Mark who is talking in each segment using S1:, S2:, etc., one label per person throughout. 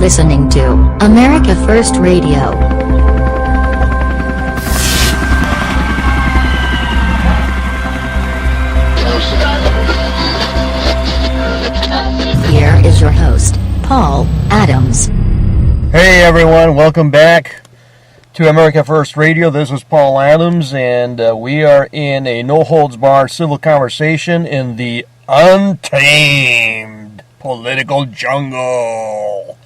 S1: listening to America First Radio. Here is your host, Paul Adams.
S2: Hey everyone, welcome back to America First Radio. This is Paul Adams, and we are in a no-holds-barred civil conversation in the untamed political jungle.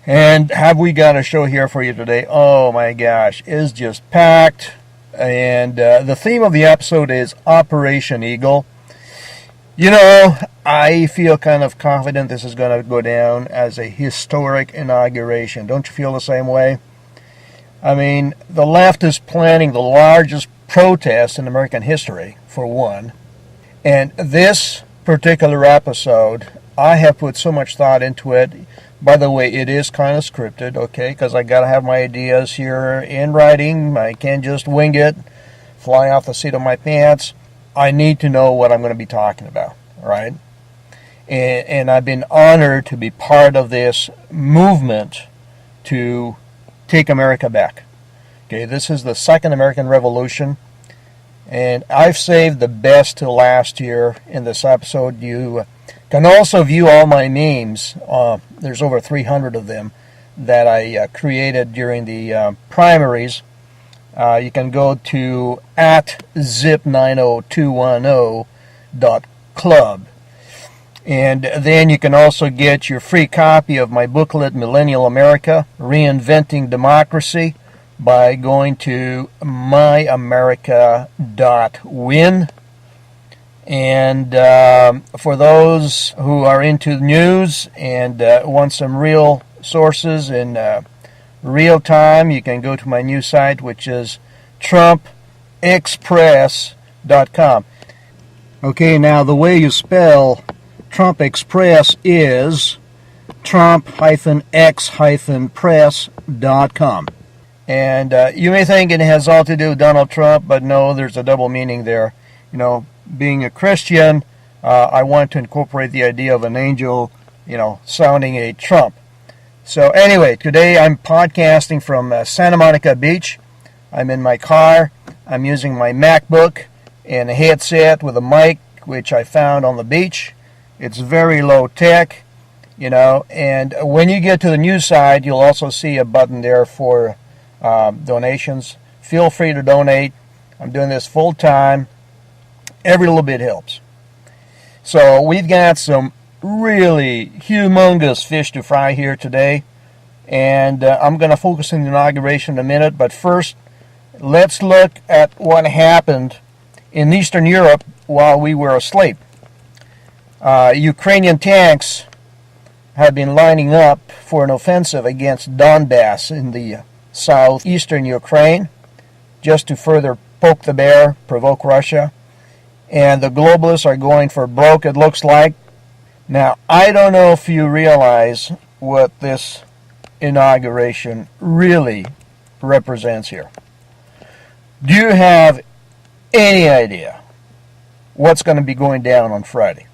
S2: And have we got a show here for you today? Oh my gosh, it's just packed. And the theme of the episode is Operation Eagle. You know, I feel kind of confident this is going to go down as a historic inauguration. Don't you feel the same way? I mean, the left is planning the largest protest in American history, for one. And this particular episode, I have put so much thought into it. By the way, it is kind of scripted, okay, because I got to have my ideas here in writing. I can't just wing it, fly off the seat of my pants. I need to know what I'm going to be talking about, right? And I've been honored to be part of this movement to take America back. Okay, this is the second American Revolution, and I've saved the best till last year in this episode. You can also view all my memes. There's over 300 of them that I created during the primaries. You can go to @zip90210.club. And then you can also get your free copy of my booklet, Millennial America, Reinventing Democracy, by going to myamerica.win. And for those who are into news and want some real sources in real time, you can go to my new site, which is TrumpExpress.com. Okay, now the way you spell Trump Express is Trump-X-Press.com. And you may think it has all to do with Donald Trump, but no, there's a double meaning there. You know, being a Christian, I want to incorporate the idea of an angel, sounding a trump. So anyway, today I'm podcasting from Santa Monica Beach. I'm in my car. I'm using my MacBook and a headset with a mic, which I found on the beach. It's very low tech, and when you get to the news side, you'll also see a button there for donations. Feel free to donate. I'm doing this full time. Every little bit helps. So we've got some really humongous fish to fry here today, and I'm going to focus on the inauguration in a minute, but first let's look at what happened in Eastern Europe while we were asleep. Ukrainian tanks have been lining up for an offensive against Donbass in the southeastern Ukraine, just to further poke the bear, provoke Russia. And the globalists are going for broke, it looks like. Now, I don't know if you realize what this inauguration really represents here. Do you have any idea what's going to be going down on Friday?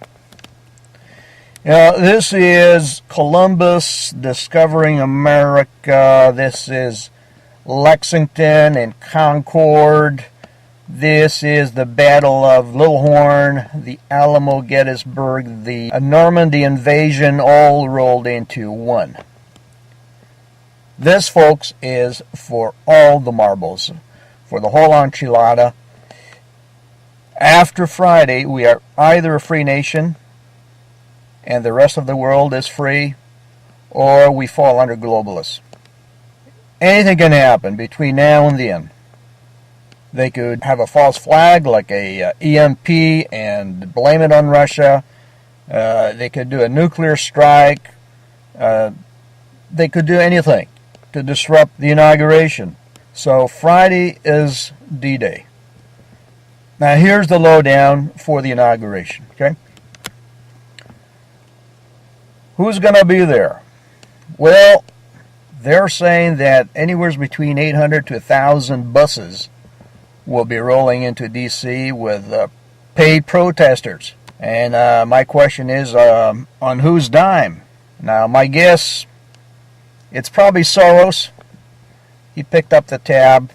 S2: This is Columbus discovering America. This is Lexington and Concord. This is the Battle of Little Horn, the Alamo, Gettysburg, the Normandy invasion, all rolled into one. This, folks, is for all the marbles, for the whole enchilada. After Friday, we are either a free nation and the rest of the world is free, or we fall under globalists. Anything can happen between now and then. They could have a false flag like a EMP and blame it on Russia. They could do a nuclear strike. They could do anything to disrupt the inauguration. So Friday is D-Day. Now here's the lowdown for the inauguration, okay? Who's going to be there? Well, they're saying that anywhere between 800 to 1,000 buses will be rolling into D.C. with paid protesters. And my question is, on whose dime? Now, my guess It's probably Soros. He picked up the tab.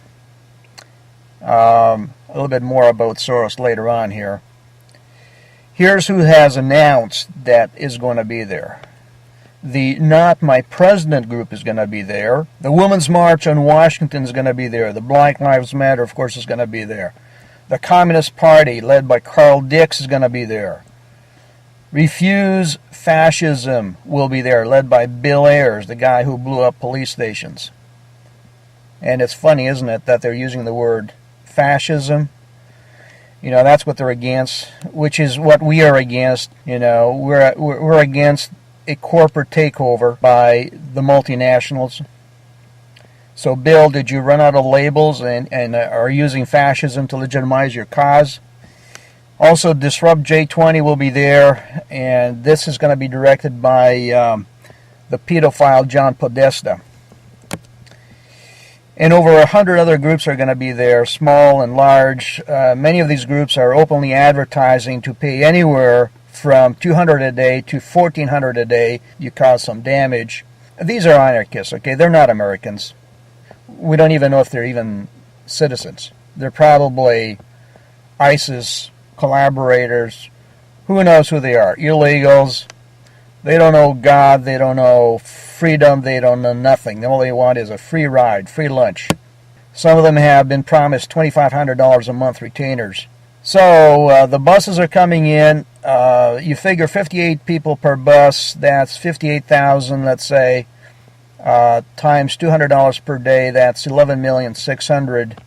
S2: A little bit more about Soros later on here. Here's who has announced that is going to be there. The Not My President group is going to be there. The Women's March on Washington is going to be there. The Black Lives Matter, of course, is going to be there. The Communist Party, led by Carl Dix, is going to be there. Refuse Fascism will be there, led by Bill Ayers, the guy who blew up police stations. And it's funny, isn't it, that they're using the word fascism? You know, that's what they're against, which is what we are against. You know, we're against a corporate takeover by the multinationals. So, Bill, did you run out of labels and are using fascism to legitimize your cause? Also, Disrupt J20 will be there, and this is going to be directed by the pedophile John Podesta. And over 100 other groups are going to be there, small and large. Many of these groups are openly advertising to pay anywhere from $200 a day to $1,400 a day. You cause some damage. These are anarchists, okay? They're not Americans. We don't even know if they're even citizens. They're probably ISIS collaborators. Who knows who they are? Illegals. They don't know God. They don't know freedom. They don't know nothing. All they want is a free ride, free lunch. Some of them have been promised $2,500 a month retainers. So the buses are coming in. You figure 58 people per bus. That's 58,000, let's say, times $200 per day. That's 11,600,000.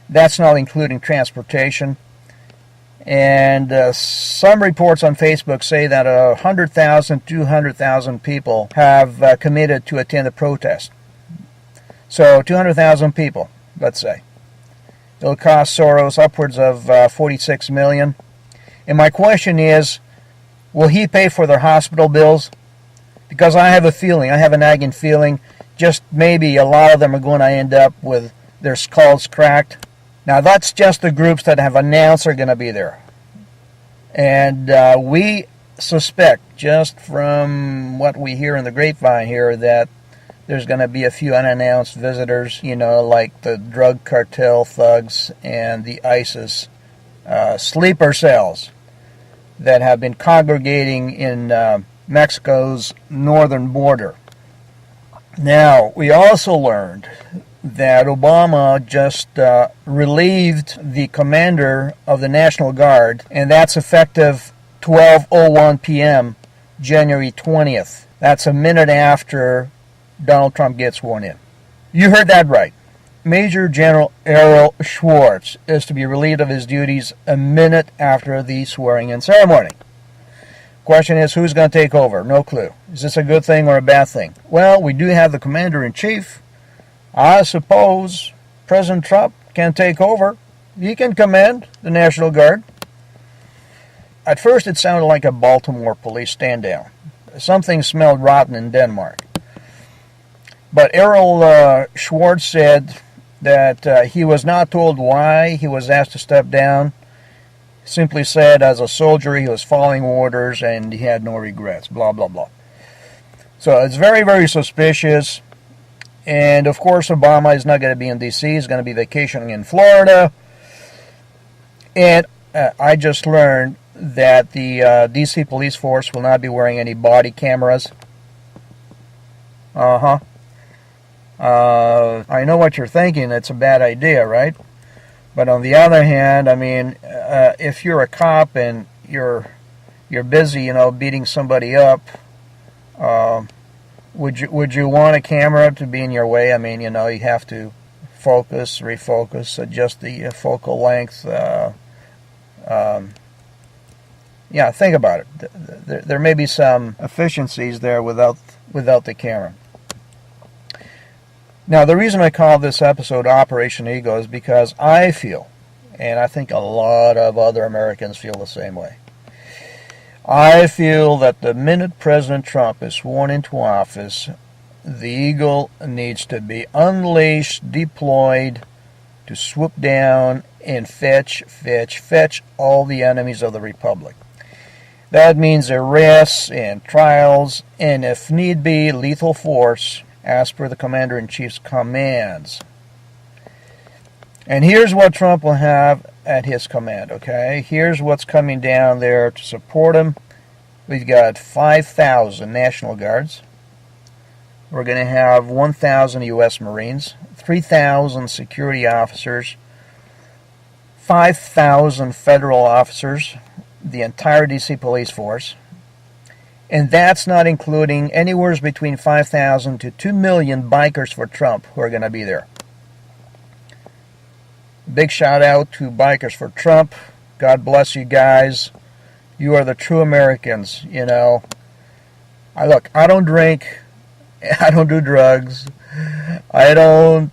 S2: That's not including transportation. And some reports on Facebook say that 100,000, 200,000 people have committed to attend a protest. So 200,000 people, let's say. It'll cost Soros upwards of $46 million. And my question is, will he pay for their hospital bills? Because I have a feeling, I have a nagging feeling, just maybe a lot of them are going to end up with their skulls cracked. Now, that's just the groups that have announced are going to be there. And we suspect, just from what we hear in the grapevine here, that there's going to be a few unannounced visitors, you know, like the drug cartel thugs and the ISIS sleeper cells that have been congregating in Mexico's northern border. Now, we also learned that Obama just relieved the commander of the National Guard, and that's effective 12:01 p.m., January 20th. That's a minute after Donald Trump gets sworn in. You heard that right. Major General Errol Schwartz is to be relieved of his duties a minute after the swearing-in ceremony. Question is, who's going to take over? No clue. Is this a good thing or a bad thing? Well, we do have the commander-in-chief. I suppose President Trump can take over. He can command the National Guard. At first, it sounded like a Baltimore police stand-down. Something smelled rotten in Denmark. But Errol Schwartz said that he was not told why he was asked to step down. Simply said, as a soldier, he was following orders and he had no regrets, blah, blah, blah. So it's very, very suspicious. And, of course, Obama is not going to be in D.C. He's going to be vacationing in Florida. And I just learned that the D.C. police force will not be wearing any body cameras. I know what you're thinking. It's a bad idea, right? But on the other hand, I mean, if you're a cop and you're busy, you know, beating somebody up, would you want a camera to be in your way? I mean, you know, you have to focus, refocus, adjust the focal length. Yeah, think about it. There may be some efficiencies there without the camera. Now, the reason I call this episode Operation Ego is because I feel, and I think a lot of other Americans feel the same way, I feel that the minute President Trump is sworn into office, the eagle needs to be unleashed, deployed, to swoop down and fetch all the enemies of the Republic. That means arrests and trials, and if need be, lethal force. as per the Commander-in-Chief's commands. And here's what Trump will have at his command, okay? Here's what's coming down there to support him. We've got 5,000 National Guards. We're going to have 1,000 U.S. Marines, 3,000 security officers, 5,000 federal officers, the entire D.C. police force. And that's not including anywhere between 5,000 to 2 million bikers for Trump who are going to be there. Big shout out to Bikers for Trump. God bless you guys. You are the true Americans, you know. I don't drink. I don't do drugs. I don't,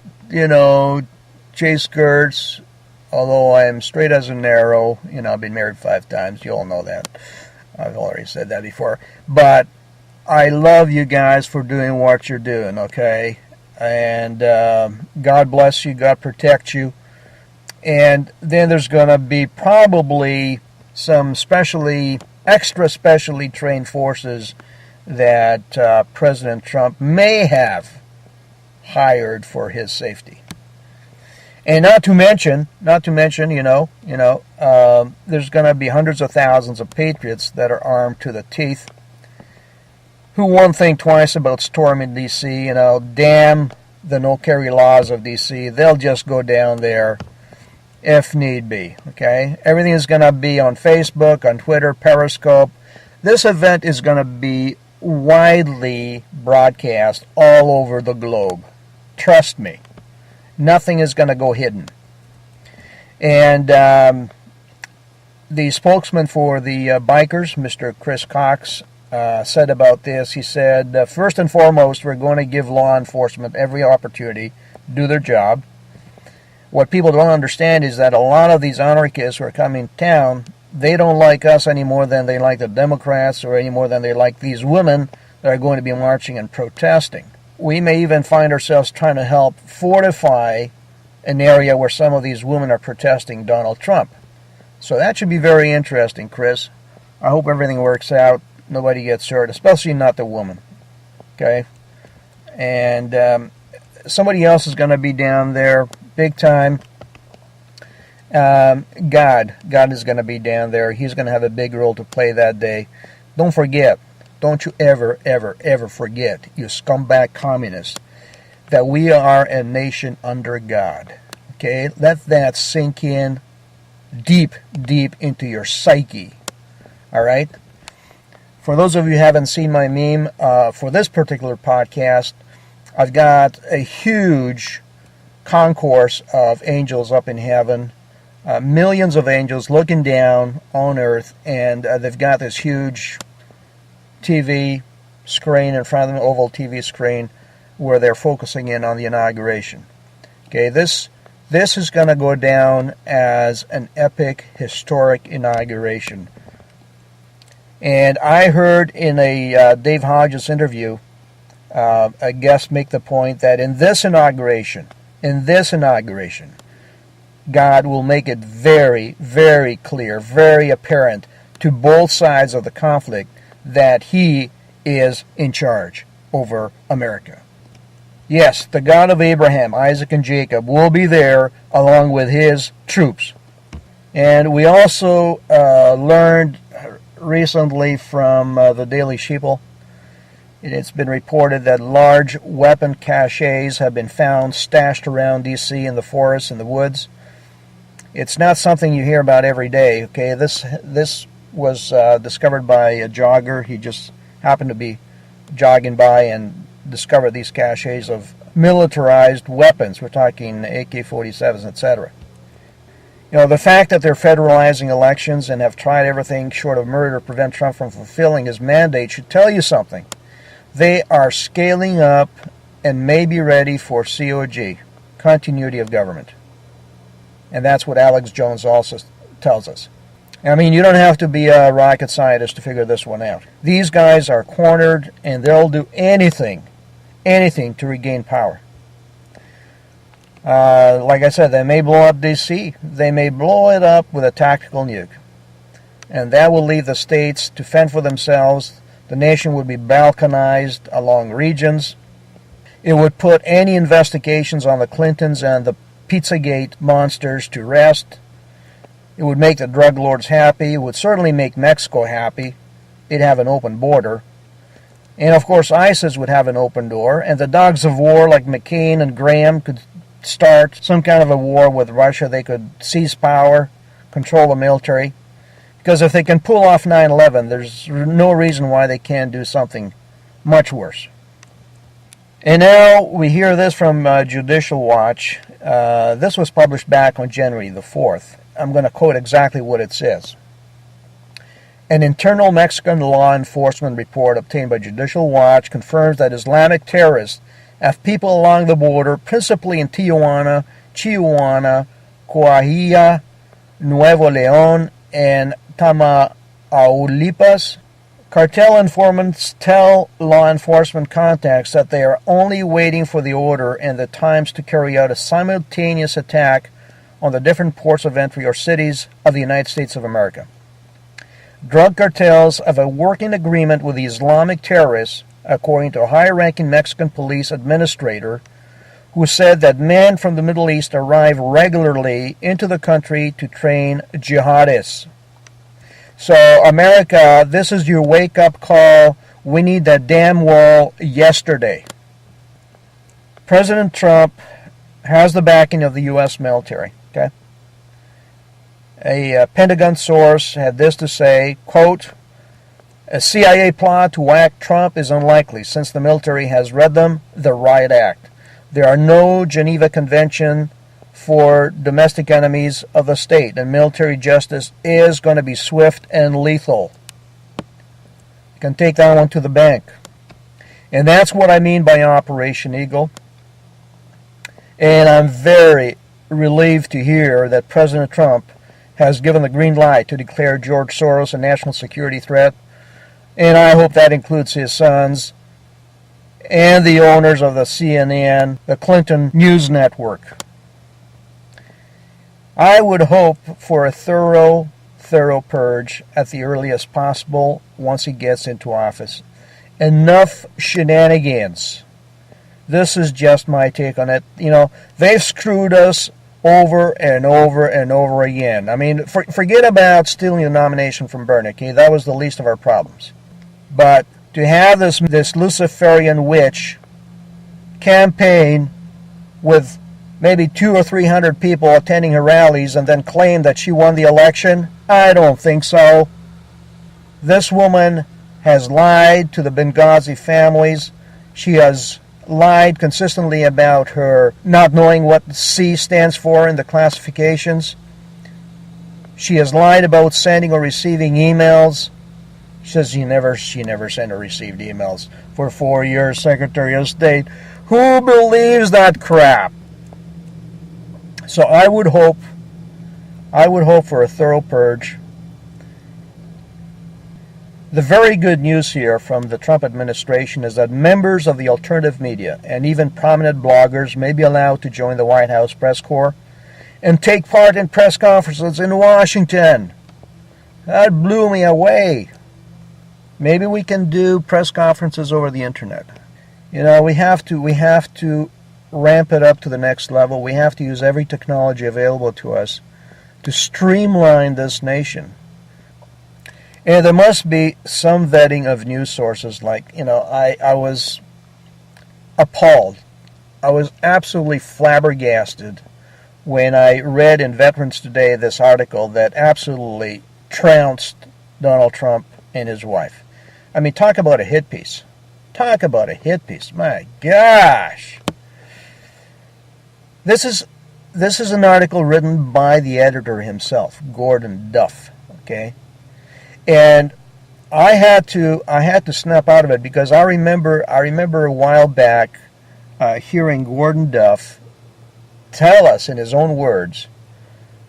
S2: chase skirts. Although I am straight as an arrow. I've been married 5 times. You all know that. I've already said that before. But I love you guys for doing what you're doing, okay? And God bless you. God protect you. And then there's going to be probably some extra specially trained forces that President Trump may have hired for his safety. And not to mention, there's going to be hundreds of thousands of patriots that are armed to the teeth, who won't think twice about storming D.C. Damn the no-carry laws of D.C. They'll just go down there if need be, okay? Everything is going to be on Facebook, on Twitter, Periscope. This event is going to be widely broadcast all over the globe. Trust me. Nothing is going to go hidden. And the spokesman for the bikers, Mr. Chris Cox, said about this, he said, first and foremost, we're going to give law enforcement every opportunity to do their job. What people don't understand is that a lot of these anarchists who are coming to town, they don't like us any more than they like the Democrats or any more than they like these women that are going to be marching and protesting. We may even find ourselves trying to help fortify an area where some of these women are protesting Donald Trump. So that should be very interesting, Chris. I hope everything works out. Nobody gets hurt, especially not the woman. Okay? And somebody else is going to be down there big time. God is going to be down there. He's going to have a big role to play that day. Don't forget, don't you ever, ever, ever forget, you scumbag communists, that we are a nation under God. Okay? Let that sink in deep, deep into your psyche. All right? For those of you who haven't seen my meme, for this particular podcast, I've got a huge concourse of angels up in heaven, millions of angels looking down on earth, and they've got this huge TV screen in front of them, oval TV screen, where they're focusing in on the inauguration. Okay, this is going to go down as an epic, historic inauguration. And I heard in a Dave Hodges interview, a guest make the point that in this inauguration, God will make it very, very clear, very apparent to both sides of the conflict that He is in charge over America. Yes, the God of Abraham, Isaac, and Jacob will be there along with His troops. And we also learned recently from the Daily Sheeple, it's been reported that large weapon caches have been found stashed around D.C. in the forests and the woods. It's not something you hear about every day. Okay, this was discovered by a jogger. He just happened to be jogging by and discovered these caches of militarized weapons. We're talking AK-47s, etc. The fact that they're federalizing elections and have tried everything short of murder to prevent Trump from fulfilling his mandate should tell you something. They are scaling up and may be ready for COG, continuity of government. And that's what Alex Jones also tells us. I mean, you don't have to be a rocket scientist to figure this one out. These guys are cornered, and they'll do anything to regain power. Like I said, they may blow up D.C. They may blow it up with a tactical nuke. And that will leave the states to fend for themselves. The nation would be balkanized along regions. It would put any investigations on the Clintons and the Pizzagate monsters to rest. It would make the drug lords happy. It would certainly make Mexico happy. It'd have an open border. And of course ISIS would have an open door, and the dogs of war like McCain and Graham could start some kind of a war with Russia. They could seize power, control the military. Because if they can pull off 9/11, there's no reason why they can't do something much worse. And now we hear this from Judicial Watch. This was published back on January the 4th. I'm going to quote exactly what it says. An internal Mexican law enforcement report obtained by Judicial Watch confirms that Islamic terrorists have people along the border, principally in Tijuana, Chihuahua, Coahuila, Nuevo León, and Tamaulipas. Cartel informants tell law enforcement contacts that they are only waiting for the order and the times to carry out a simultaneous attack on the different ports of entry or cities of the United States of America. Drug cartels have a working agreement with the Islamic terrorists, according to a high-ranking Mexican police administrator who said that men from the Middle East arrive regularly into the country to train jihadists. So, America, this is your wake-up call. We need that damn wall yesterday. President Trump has the backing of the U.S. military. Okay. A Pentagon source had this to say, quote, a CIA plot to whack Trump is unlikely since the military has read them the riot act. There are no Geneva Convention for domestic enemies of the state, and military justice is going to be swift and lethal. You can take that one to the bank. And that's what I mean by Operation Eagle. And I'm very relieved to hear that President Trump has given the green light to declare George Soros a national security threat. And I hope that includes his sons and the owners of the CNN, the Clinton News Network. I would hope for a thorough purge at the earliest possible once he gets into office. Enough shenanigans. This is just my take on it. You know, they've screwed us over and over and over again. I mean, forget about stealing the nomination from Bernie. Okay? That was the least of our problems. But to have this Luciferian witch campaign with maybe 200 or 300 people attending her rallies and then claim that she won the election, I don't think so. This woman has lied to the Benghazi families. She has lied consistently about her not knowing what C stands for in the classifications. She has lied about sending or receiving emails. She says she never sent or received emails for 4 years, Secretary of State. Who believes that crap? So I would hope for a thorough purge. The very good news here from the Trump administration is that members of the alternative media and even prominent bloggers may be allowed to join the White House press corps and take part in press conferences in Washington. That blew me away. Maybe we can do press conferences over the internet. You know, we have to ramp it up to the next level. We have to use every technology available to us to streamline this nation. And there must be some vetting of news sources. Like, you know, I was appalled. I was absolutely flabbergasted when I read in Veterans Today this article that absolutely trounced Donald Trump and his wife. I mean, talk about a hit piece. Talk about a hit piece. My gosh. This is an article written by the editor himself, Gordon Duff, okay? And I had to snap out of it because I remember a while back hearing Gordon Duff tell us in his own words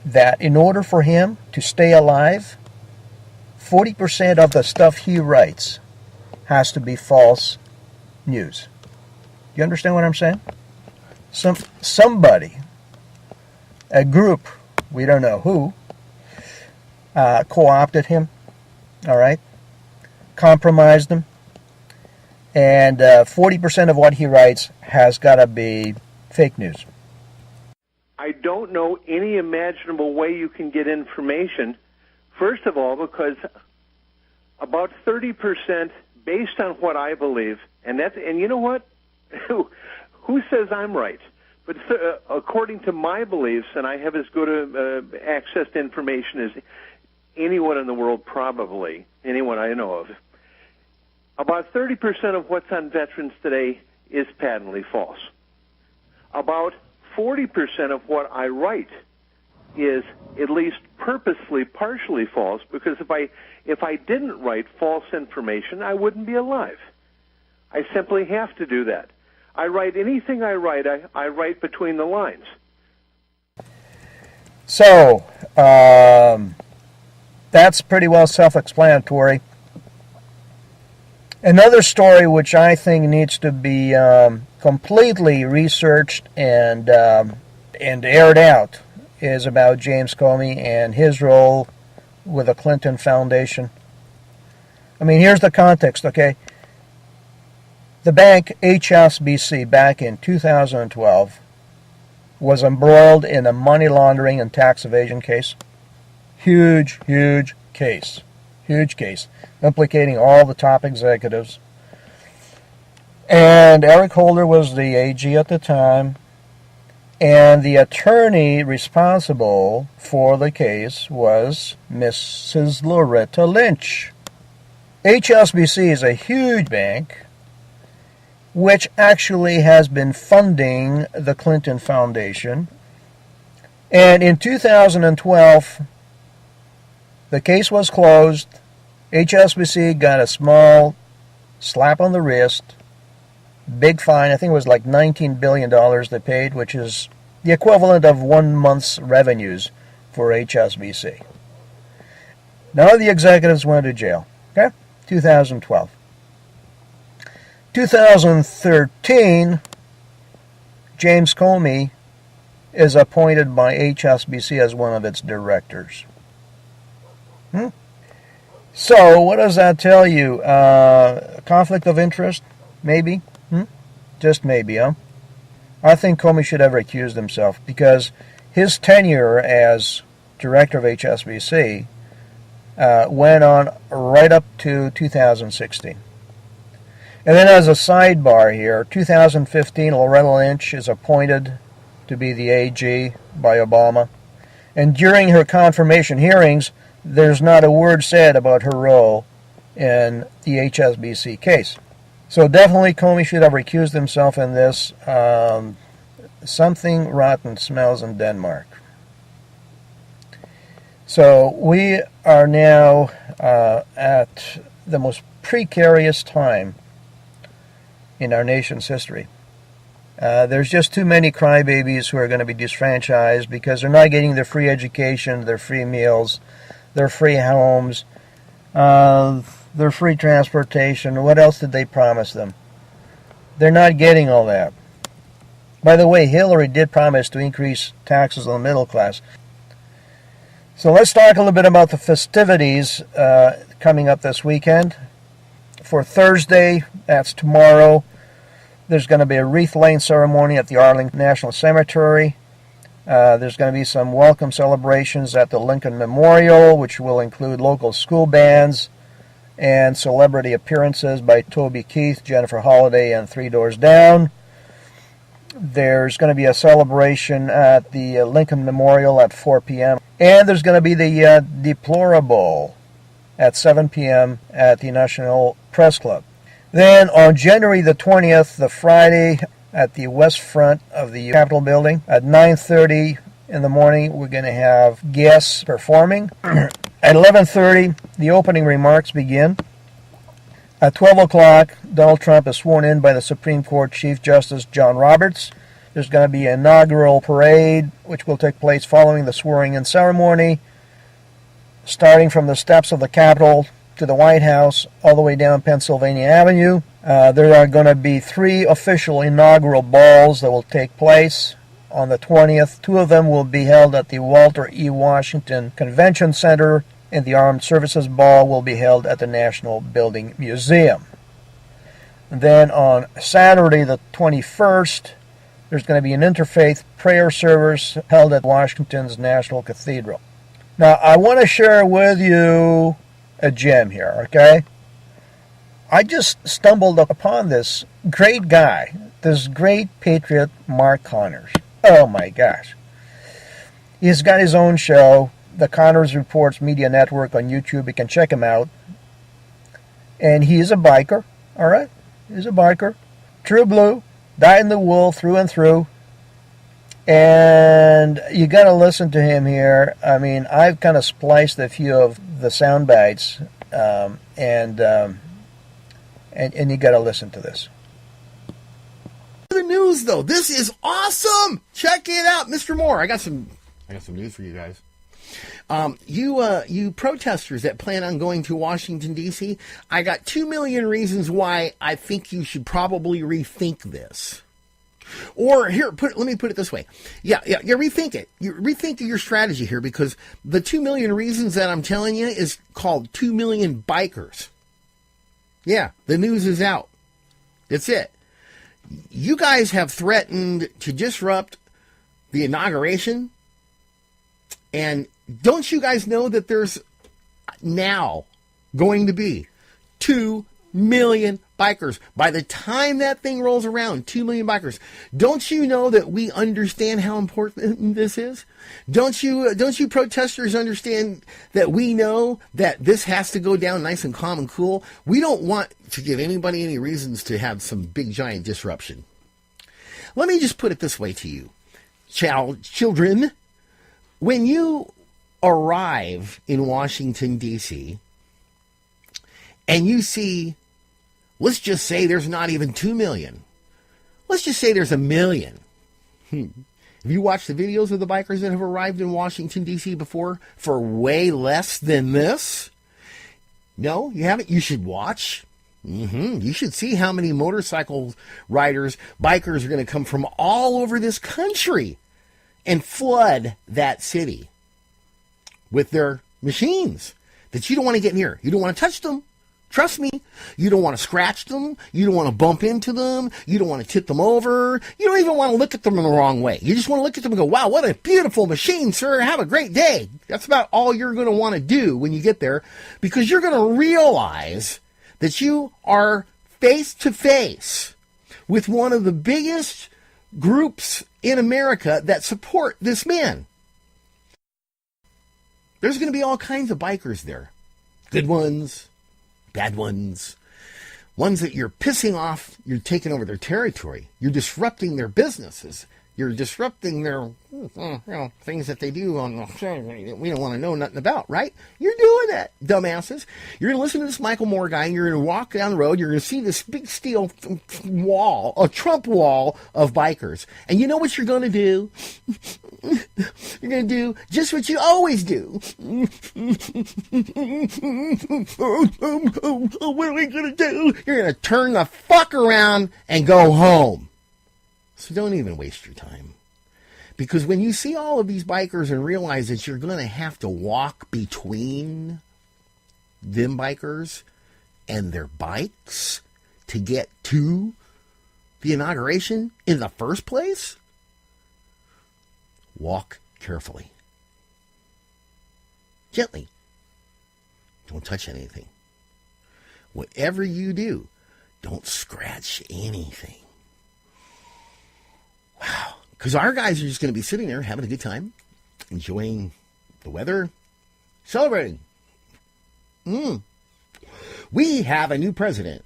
S2: that in order for him to stay alive, 40% of the stuff he writes has to be false news. You understand what I'm saying? Somebody, a group, we don't know who, co-opted him, all right, compromised him, And 40% of what he writes has got to be fake news.
S3: I don't know any imaginable way you can get information. First of all, because about 30%, based on what I believe, and you know what? Who says I'm right? But according to my beliefs, and I have as good access to information as anyone in the world, probably, anyone I know of, about 30% of what's on veterans today is patently false. About 40% of what I write is at least purposely partially false, because if I didn't write false information, I wouldn't be alive. I simply have to do that. I write anything I write between the lines.
S2: So, that's pretty well self-explanatory. Another story which I think needs to be completely researched and aired out is about James Comey and his role with the Clinton Foundation. I mean, here's the context, okay? The bank HSBC back in 2012 was embroiled in a money laundering and tax evasion case. Huge case. Huge case, implicating all the top executives. And Eric Holder was the AG at the time, and the attorney responsible for the case was Mrs. Loretta Lynch. HSBC is a huge bank which actually has been funding the Clinton Foundation. And in 2012, the case was closed. HSBC got a small slap on the wrist, big fine. I think it was like $19 billion they paid, which is the equivalent of 1 month's revenues for HSBC. None of the executives went to jail. Okay? 2012. 2013, James Comey is appointed by HSBC as one of its directors. So, what does that tell you? Conflict of interest? Maybe? Just maybe, huh? I think Comey should have recused himself, because his tenure as director of HSBC went on right up to 2016. And then as a sidebar here, 2015, Loretta Lynch is appointed to be the AG by Obama. And during her confirmation hearings, there's not a word said about her role in the HSBC case. So definitely Comey should have recused himself in this. Something rotten smells in Denmark. So we are now at the most precarious time in our nation's history. There's just too many crybabies who are going to be disfranchised because they're not getting their free education, their free meals, their free homes, their free transportation. What else did they promise them? They're not getting all that. By the way, Hillary did promise to increase taxes on the middle class. So let's talk a little bit about the festivities coming up this weekend. For Thursday, that's tomorrow, there's going to be a wreath-laying ceremony at the Arlington National Cemetery. There's going to be some welcome celebrations at the Lincoln Memorial, which will include local school bands and celebrity appearances by Toby Keith, Jennifer Holliday, and Three Doors Down. There's going to be a celebration at the Lincoln Memorial at 4 p.m. And there's going to be the Deplorable at 7 p.m. at the National Press Club. Then on January the 20th, the Friday, at the west front of the Capitol building, at 9:30 in the morning, we're going to have guests performing. At 11:30, the opening remarks begin. At 12 o'clock, Donald Trump is sworn in by the Supreme Court Chief Justice John Roberts. There's going to be an inaugural parade, which will take place following the swearing-in ceremony, starting from the steps of the Capitol to the White House, all the way down Pennsylvania Avenue. There are going to be 3 official inaugural balls that will take place on the 20th. 2 of them will be held at the Walter E. Washington Convention Center, and the Armed Services Ball will be held at the National Building Museum. Then on Saturday the 21st, there's going to be an interfaith prayer service held at Washington's National Cathedral. Now, I want to share with you a gem here, okay? I just stumbled upon this great guy, this great patriot, Mark Connors. Oh my gosh. He's got his own show, the Connors Reports Media Network on YouTube. You can check him out. And he is a biker, all right? He's a biker. True blue, dyed in the wool through and through. And you got to listen to him here. I mean, I've kind of spliced a few of the sound bites, and you got to listen to this.
S4: The news, though, this is awesome. Check it out, Mr. Moore. I got some news for you guys. You protesters that plan on going to Washington, D.C., I got 2 million reasons why I think you should probably rethink this. Or here, let me put it this way. Yeah, rethink it. You rethink your strategy here, because the 2 million reasons that I'm telling you is called 2 million bikers. Yeah, the news is out. That's it. You guys have threatened to disrupt the inauguration. And don't you guys know that there's now going to be 2 million bikers? By the time that thing rolls around, 2 million bikers. Don't you know that we understand how important this is? Don't you protesters understand that we know that this has to go down nice and calm and cool? We don't want to give anybody any reasons to have some big giant disruption. Let me just put it this way to you, children. When you arrive in Washington, D.C., and you see, let's just say there's not even 2 million. Let's just say there's 1 million. Have you watched the videos of the bikers that have arrived in Washington, D.C. before for way less than this? No, you haven't? You should watch. You should see how many motorcycle riders, bikers are going to come from all over this country and flood that city with their machines that you don't want to get near. You don't want to touch them. Trust me. You don't want to scratch them. You don't want to bump into them. You don't want to tip them over. You don't even want to look at them in the wrong way. You just want to look at them and go, wow, what a beautiful machine, sir. Have a great day. That's about all you're going to want to do when you get there, because you're going to realize that you are face to face with one of the biggest groups in America that support this man. There's going to be all kinds of bikers there. Good ones, bad ones, ones that you're pissing off, you're taking over their territory, you're disrupting their businesses, you're disrupting their things that they do on the show we don't want to know nothing about, right? You're doing that, dumbasses. You're going to listen to this Michael Moore guy, and you're going to walk down the road, you're going to see this big steel wall, a Trump wall of bikers. And you know what you're going to do? You're going to do just what you always do. What are we going to do? You're going to turn the fuck around and go home. So don't even waste your time. Because when you see all of these bikers and realize that you're going to have to walk between them bikers and their bikes to get to the inauguration in the first place, walk carefully. Gently. Don't touch anything. Whatever you do, don't scratch anything. Wow. Because our guys are just going to be sitting there having a good time, enjoying the weather, celebrating. We have a new president,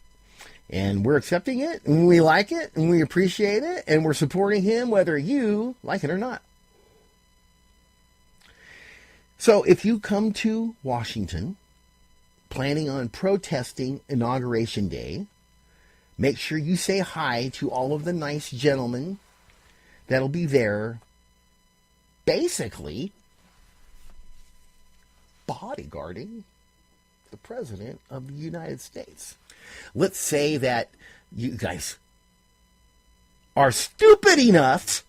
S4: and we're accepting it, and we like it, and we appreciate it, and we're supporting him whether you like it or not. So if you come to Washington planning on protesting Inauguration Day, make sure you say hi to all of the nice gentlemen that'll be there, basically bodyguarding the President of the United States. Let's say that you guys are stupid enough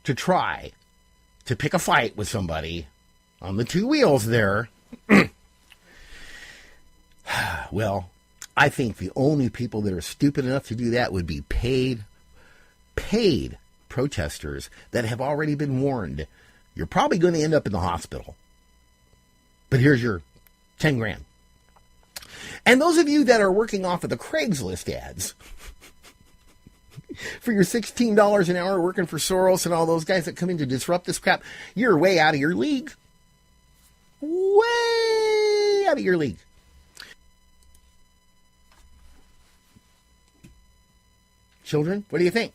S4: to try to pick a fight with somebody on the two wheels there. Well, I think the only people that are stupid enough to do that would be paid protesters that have already been warned. You're probably going to end up in the hospital. But here's your 10 grand. And those of you that are working off of the Craigslist ads for your $16 an hour working for Soros and all those guys that come in to disrupt this crap, you're way out of your league. Way out of your league. Children, what do you think?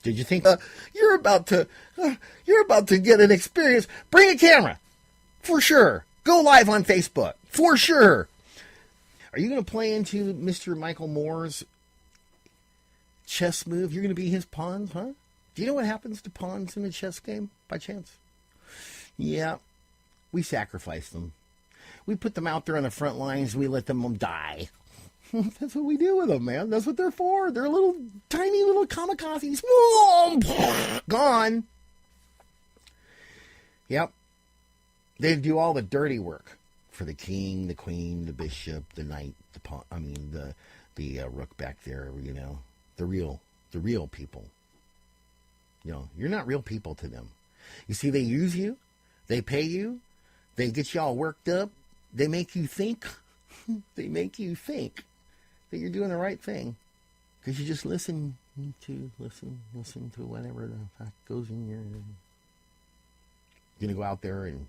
S4: Did you think you're about to get an experience? Bring a camera, for sure. Go live on Facebook, for sure. Are you going to play into Mr. Michael Moore's chess move? You're going to be his pawns, huh? Do you know what happens to pawns in a chess game, by chance? Yeah, we sacrifice them. We put them out there on the front lines. We let them die. That's what we do with them, man. That's what they're for. They're little, tiny little kamikazes. Gone. Yep. They do all the dirty work for the king, the queen, the bishop, the knight, the pawn. I mean, the rook back there. You know, the real people. You know, you're not real people to them. You see, they use you. They pay you. They get you all worked up. They make you think. They make you think that you're doing the right thing, because you just listen to whatever the fuck goes in your. You're gonna go out there and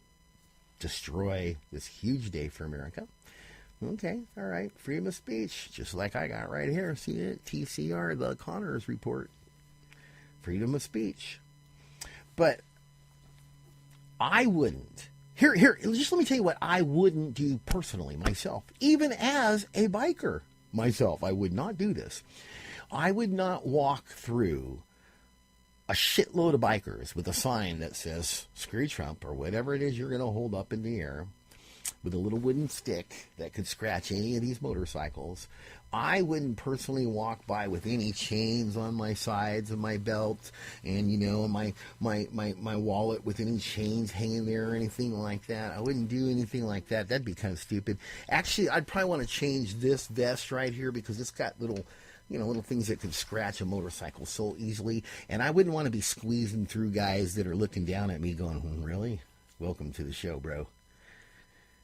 S4: destroy this huge day for America. Okay, all right, freedom of speech, just like I got right here. See it, TCR, the Connors report, freedom of speech. But I wouldn't. Here, just let me tell you what I wouldn't do personally myself, even as a biker. Myself, I would not do this. I would not walk through a shitload of bikers with a sign that says "Screw Trump" or whatever it is you're going to hold up in the air with a little wooden stick that could scratch any of these motorcycles. I wouldn't personally walk by with any chains on my sides of my belt and, you know, my wallet with any chains hanging there or anything like that. I wouldn't do anything like that. That'd be kind of stupid. Actually, I'd probably want to change this vest right here because it's got little things that could scratch a motorcycle so easily. And I wouldn't want to be squeezing through guys that are looking down at me going, really? Welcome to the show, bro.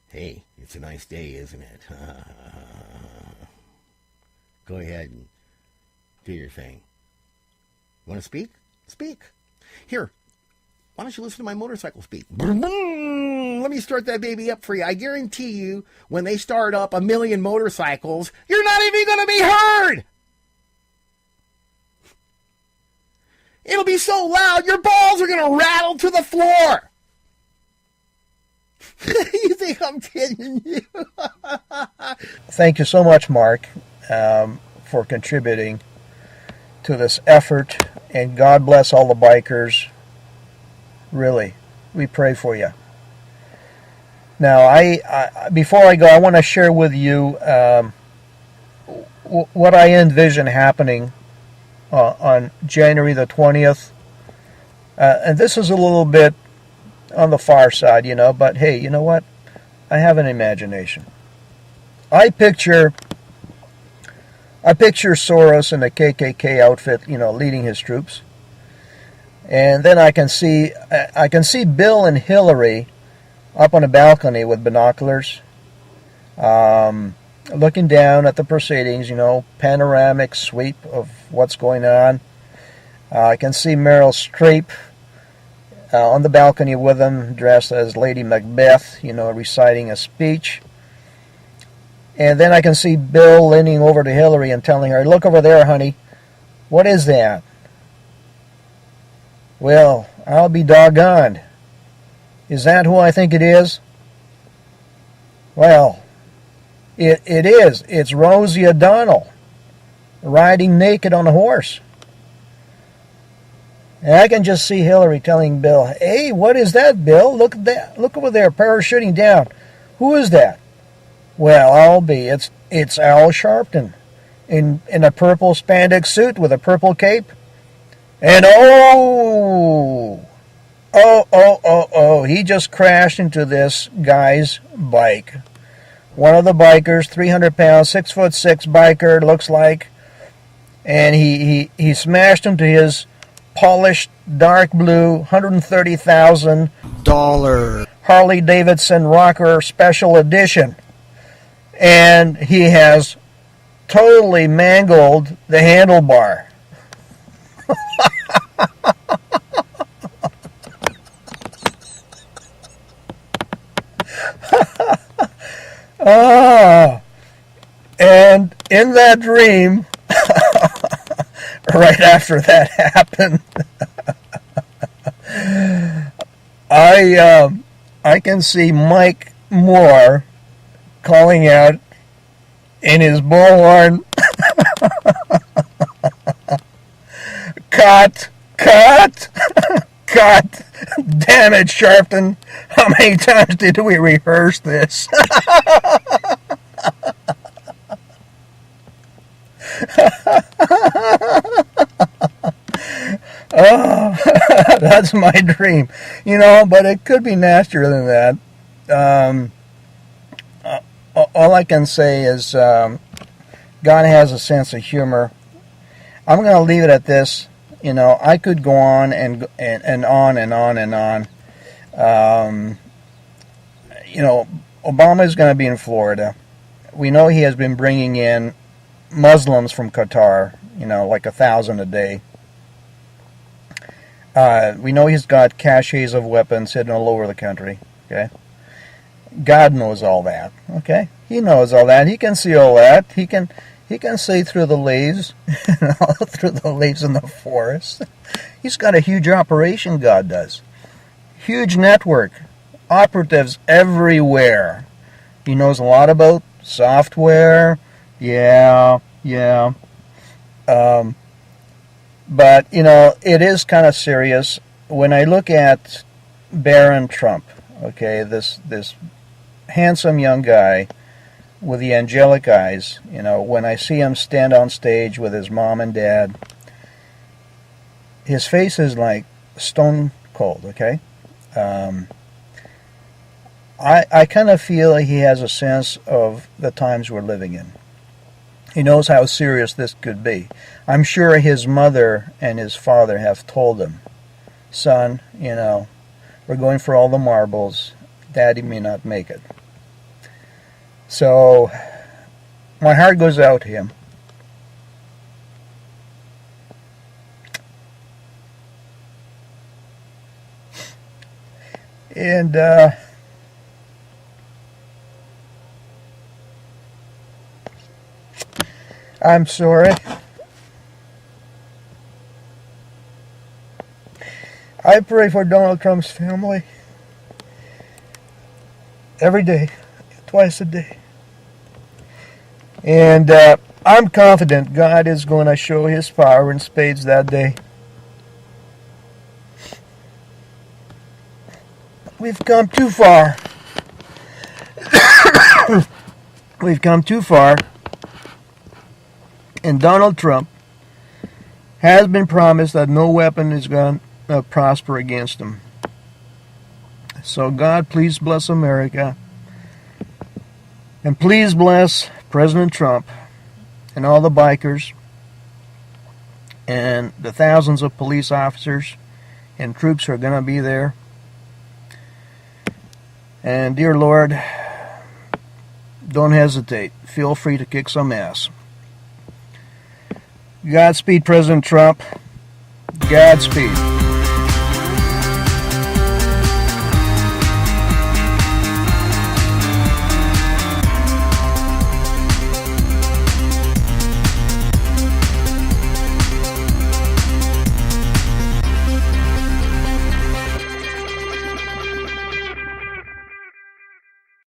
S4: Hey, it's a nice day, isn't it? Go ahead and do your thing. Want to speak? Speak. Here, why don't you listen to my motorcycle speak? Let me start that baby up for you. I guarantee you, when they start up 1 million motorcycles, you're not even going to be heard. It'll be so loud, your balls are going to rattle to the floor. You think I'm kidding you?
S2: Thank you so much, Mark, for contributing to this effort, and God bless all the bikers. Really, we pray for you. Now, I before I go, I want to share with you what I envision happening on January the 20th. And this is a little bit on the far side, but hey, you know what? I have an imagination. I picture Soros in a KKK outfit, leading his troops. And then I can see Bill and Hillary up on a balcony with binoculars, looking down at the proceedings, panoramic sweep of what's going on. I can see Meryl Streep on the balcony with them, dressed as Lady Macbeth, reciting a speech. And then I can see Bill leaning over to Hillary and telling her, "Look over there, honey. What is that?" Well, I'll be doggone. Is that who I think it is? Well, it is. It's Rosie O'Donnell, riding naked on a horse. And I can just see Hillary telling Bill, "Hey, what is that, Bill? Look at that. Look over there, parachuting down. Who is that?" Well, I'll be. It's Al Sharpton in a purple spandex suit with a purple cape. And Oh, he just crashed into this guy's bike. One of the bikers, 300 pounds, 6'6" biker, looks like. And he smashed into his polished dark blue $130,000 Harley Davidson Rocker Special Edition. And he has totally mangled the handlebar. And in that dream, right after that happened, I can see Mike Moore calling out in his bullhorn, cut, cut, cut. Damn it, Sharpton. How many times did we rehearse this? Oh, that's my dream. But it could be nastier than that. All I can say is God has a sense of humor. I'm going to leave it at this. I could go on and on and on and on. Obama is going to be in Florida. We know he has been bringing in Muslims from Qatar, like 1,000 a day. We know he's got caches of weapons hidden all over the country. Okay, God knows all that. Okay, He knows all that. He can see all that. He can see through the leaves, through the leaves in the forest. He's got a huge operation. God does. Huge network, operatives everywhere. He knows a lot about software. Yeah. But, it is kind of serious. When I look at Barron Trump, okay, this handsome young guy with the angelic eyes, when I see him stand on stage with his mom and dad, his face is like stone cold, okay? I kind of feel like he has a sense of the times we're living in. He knows how serious this could be. I'm sure his mother and his father have told him, son, we're going for all the marbles. Daddy may not make it. So, my heart goes out to him. And, I'm sorry. I pray for Donald Trump's family every day, twice a day. And I'm confident God is going to show his power in spades that day. We've come too far. We've come too far. And Donald Trump has been promised that no weapon is going to prosper against him. So God, please bless America. And please bless President Trump and all the bikers and the thousands of police officers and troops who are going to be there. And dear Lord, don't hesitate. Feel free to kick some ass. Godspeed, President Trump. Godspeed.